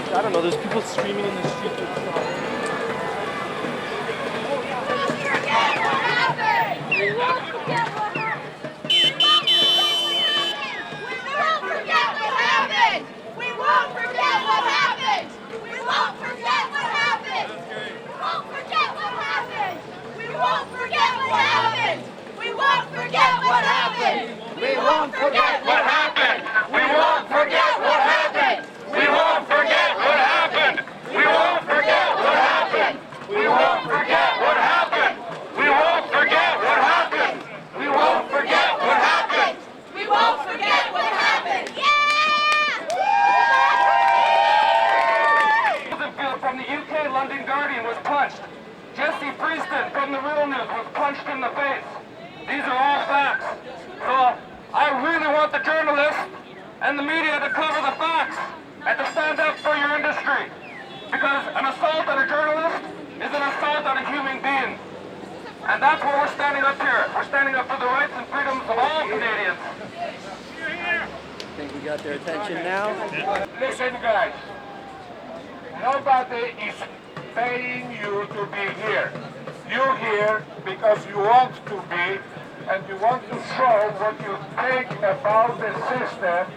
I don't know, there's people screaming in the street. In the face. These are all facts. So I really want the journalists and the media to cover the facts and to stand up for your industry. Because an assault on a journalist is an assault on a human being. And that's why we're standing up here. We're standing up for the rights and freedoms of all Canadians. I think we got their attention now. Listen, guys. Nobody is paying you to be here. You're here because you want to be, and you want to show what you think about the system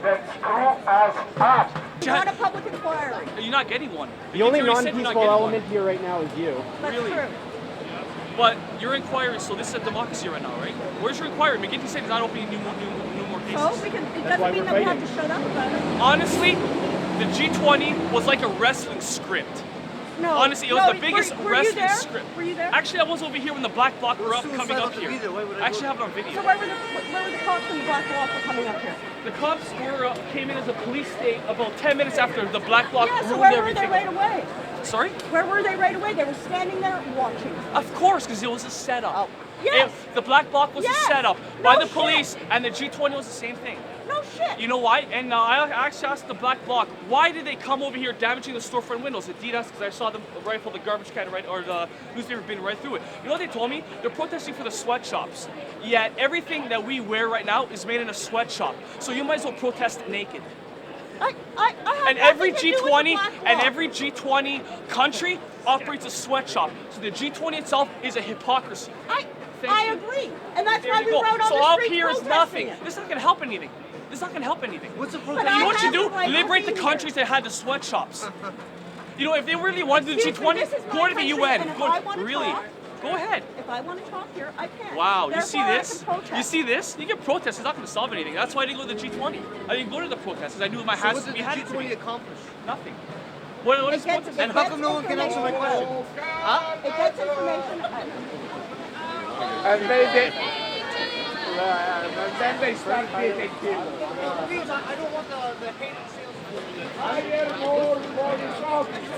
that screw us up. It's not a public inquiry. You're not getting one. The only non-peaceful element here right now is you. That's Really? true. But your inquiry, so this is a democracy right now, right? Where's your inquiry? McGinty said he's not opening new more cases. So it doesn't mean that we have to shut up about it. Honestly, the G20 was like a wrestling script. No. Honestly, it was the biggest were wrestling you there? script. Were you there? Actually, I was over here when the Black Bloc were up, coming up here. I actually have it on video. So where were the cops and the Black Bloc were coming up here? The cops came in as a police state about 10 minutes after the Black Bloc Yeah, so ruled where were everything. they right away? Sorry? Where were they right away? They were standing there watching. Of course, because it was a setup. Oh. Yes. The Black Bloc was Yes. a setup by No the police, shit. and the G20 was the same thing. No shit. You know why? And I actually asked the Black Bloc, why did they come over here damaging the storefront windows? Adidas, because I saw them rifle the garbage can right, or the newspaper bin right through it. You know what they told me? They're protesting for the sweatshops. Yet everything that we wear right now is made in a sweatshop. So you might as well protest naked. I have And every nothing to do with the G20 Black and Bloc. every G20 country operates a sweatshop. So the G20 itself is a hypocrisy. I agree. And that's There why you we go. wrote on So the up street here is protesting nothing. it. This is not going to help anything. This is not going to help anything. What's the But protest? I You know what you have do? the right to Liberate the be countries that had the sweatshops. You know, if they really wanted to do Excuse me, G20, this is go my to the country, UN. and if Go, I wanna really? talk- Go ahead. If I want to talk here, I can. Wow, you see Therefore, I this? can protest. You see this? You can protest. It's not going to solve anything. That's why I didn't go to the G20. I didn't go to the protests because I knew my So hands what did we the had it to G20 be. accomplish? Nothing. What is It gets- protest? it And how gets come no one can answer my information. question? Huh? It gets information. And they then they start beating people. Please, I don't want the hated salesman. Hire more police officers.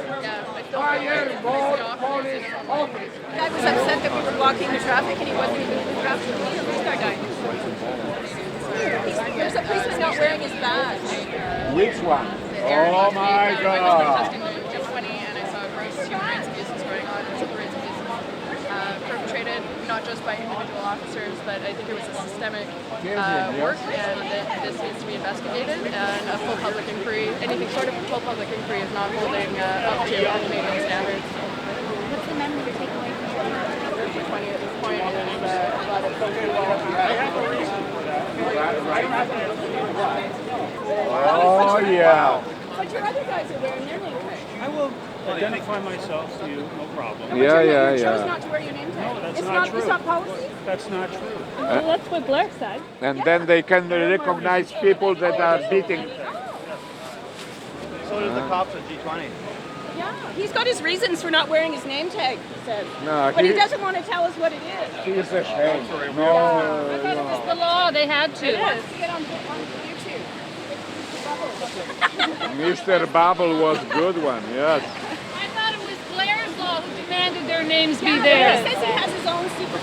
Hire more police officers. I was upset that we were blocking the traffic and he wasn't even in the traffic. Who's that guy? There's a policeman not wearing his badge. Which one? Oh my I God. was protesting the G20 and I saw gross human rights abuses going on and civil rights abuses perpetrated not just by individual officers, but I think it was a systemic work and that this needs to be investigated and a full public inquiry, anything short of a full public inquiry is not holding up to Canadian standards. What's the memory to take away from it? G20 at this point is a lot of I have a reason for that. Oh yeah. But your other guys are wearing their name tag. I will identify myself to you, no problem. But you chose not to wear your name tag. No, that's it's not true. It's not policy. That's not true. Well, that's what Blair said. And then they can recognize people that are beating. So did the cops at G20. Yeah, he's got his reasons for not wearing his name tag, he said. No, But he doesn't want to tell us what it is. He's ashamed. I thought it was the law. They had to. It is. Get on YouTube. Mr. Bubble was a good one, yes. I thought it was Blair's law who demanded their names be He there. says he has his own secret.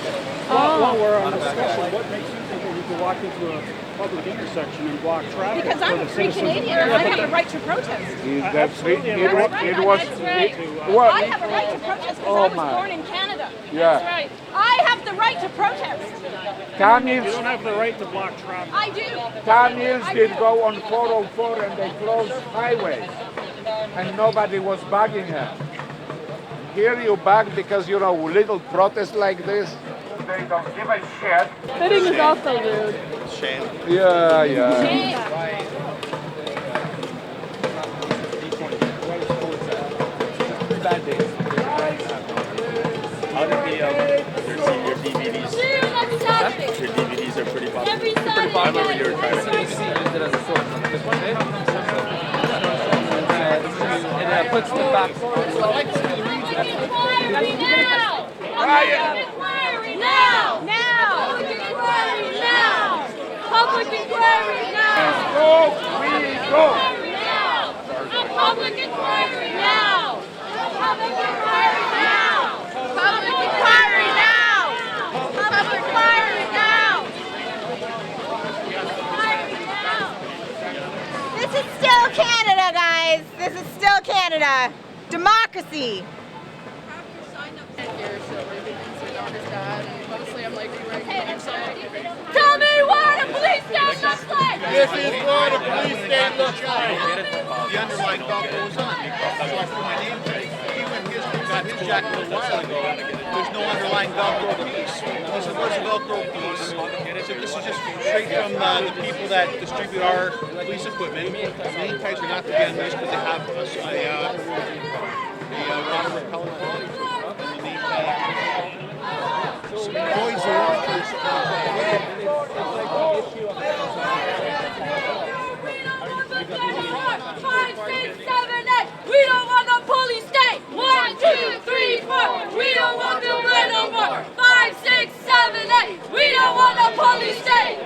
While we're on discussion, what makes you think that you can walk into a public intersection and block traffic? Because I'm a free Canadian and I have the right to protest. Absolutely. It That's was. right. It was. That's right. Well, I have a right to protest because Oh, I was my. born in Canada. yeah. That's right. I have the right to protest. You don't Tamils, have the right to block traffic. I do. Tamils did go on 404 and they closed highways, and nobody was bugging her. Here you bug because you know little protest like this. They don't give a shit. Hitting is also rude. Shame. Yeah, yeah. How did your DVDs? Your DVDs are pretty popular. Every Saturday. I remember you were trying to. It puts the back. Public inquiry now! Public inquiry now! Now! Public inquiry now! Public inquiry now! Go, we go. Now! A public inquiry now! Public inquiry now! Public inquiry now! Public inquiry now! This is still Canada, guys. This is still Canada. Democracy. Tell me what a police station looks like! This is what a police state looks like. The underlying thought goes on. So I put my name tag. He went got his jacket a while ago. There's no underlying Velcro piece. He said, where's the Velcro piece? I said, this is just straight from the people that distribute our police equipment. Name tags are not to be unleashed, but they have a water repellent quality to it. And the name tag. So boys are workers. 5, 6, 7, 8. We don't want the police state. 1, 2, 3, 4. We don't want the red no more. 5, 6, 7, 8. We don't want the police state.